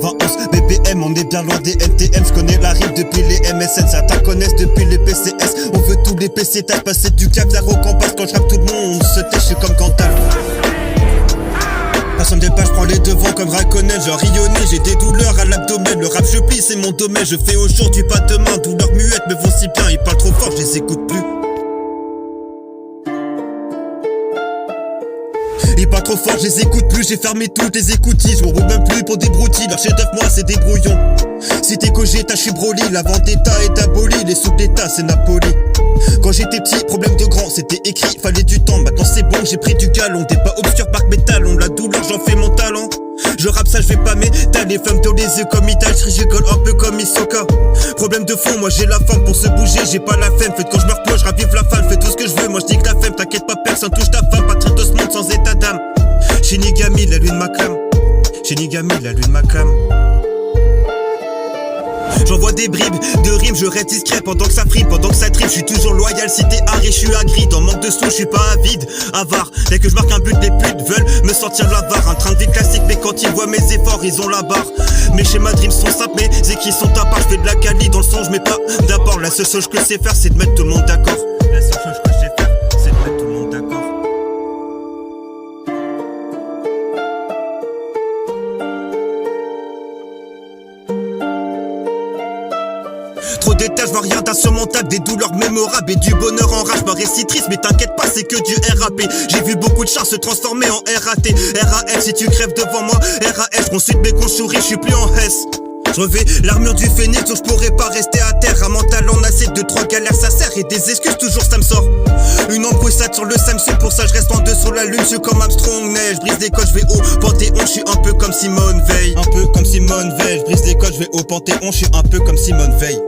91 BPM, on est bien loin des NTM. Je connais la rime depuis les MSN, certains connaissent depuis les PCS. On veut tous les PC, t'as passé du caviar au campage. Quand je rappe tout le monde se tait, je suis comme Cantal. Personne des pages, je prends les devants comme Raikkonen. Genre rayonné, j'ai des douleurs à l'abdomen. Le rap je plie, c'est mon domaine. Je fais aujourd'hui pas demain. Douleurs muettes me vont si bien. Ils parlent trop fort, je les écoute plus. Ils parlent trop fort, je les écoute plus. J'ai fermé toutes les écoutilles. Je m'en veux même plus pour des broutilles. Leur chef d'œuvre, moi c'est des brouillons. Si t'es Cogeta, je suis Broly. La vendetta est abolie. Les soupes d'état, c'est Napoli. Quand j'étais petit, problème de grand, c'était écrit, fallait du temps. Maintenant c'est bon, j'ai pris du galon. T'es pas obscur, parc métal, on la douleur, j'en fais mon talent. Je rappe ça, je vais pas m'étaler. Femme dans les yeux comme Italie, je rigole un peu comme Hisoka. Problème de fond, moi j'ai la femme pour se bouger, j'ai pas la flemme. Faites quand je me repose, je ravive la femme, fais tout ce que je veux. Moi je dis que la flemme, t'inquiète pas, personne touche ta femme. Pas de ce monde sans état d'âme. Shinigami, la lune m'acclame. Shinigami, la lune m'acclame. J'envoie des bribes de rimes, je reste discret pendant que ça frime, pendant que ça tripe. Je suis toujours loyal, si t'es haré, je suis agri. Dans manque de sous, je suis pas avide, avare. Dès que je marque un but, les putes veulent me sentir l'avare. Un train de vie classique, mais quand ils voient mes efforts, ils ont la barre. Mes schémas de rimes sont simples, mes écrits sont à part. Je fais de la quali dans le son, je mets pas d'abord. La seule chose que je sais faire, c'est de mettre tout le monde d'accord. La seule chose que je sais faire, c'est de mettre tout le monde d'accord. Trop d'états, je vois rien d'insurmontable. Des douleurs mémorables et du bonheur en rage. Parais si triste, mais t'inquiète pas, c'est que du RAP. J'ai vu beaucoup de chars se transformer en RAT. RAL, si tu crèves devant moi, RAS. Je consulte mes conchouris, je suis plus en Hesse. Je revais l'armure du phénix, donc je pourrais pas rester à terre. Un mental en acier, 2-3 galères ça sert. Et des excuses, toujours ça me sort. Une embrouillade sur le Samsung, pour ça je reste en dessous la lune. Je suis comme Armstrong, neige, brise des codes, je vais au Panthéon. Je suis un peu comme Simone Veil. Un peu comme Simone Veil, je brise des codes, je vais au Panthéon. Je suis un peu comme Simone Veil.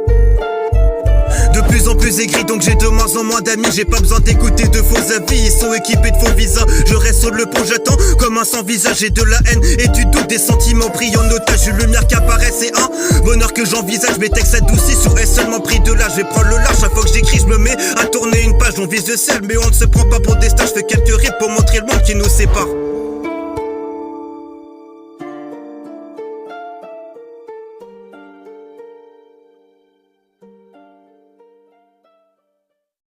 De plus en plus aigri, donc j'ai de moins en moins d'amis. J'ai pas besoin d'écouter de faux avis, ils sont équipés de faux visas. Je reste sur le pont, j'attends comme un sans visage. J'ai de la haine et du doute, des sentiments pris en otage. Une lumière qui apparaît, c'est un bonheur que j'envisage. Mes textes adoucis sur S seulement pris de là. Je vais prendre le large, chaque fois que j'écris, je me mets à tourner une page. On vise le sel, mais on ne se prend pas pour des stages. Je fais quelques rips pour montrer le monde qui nous sépare.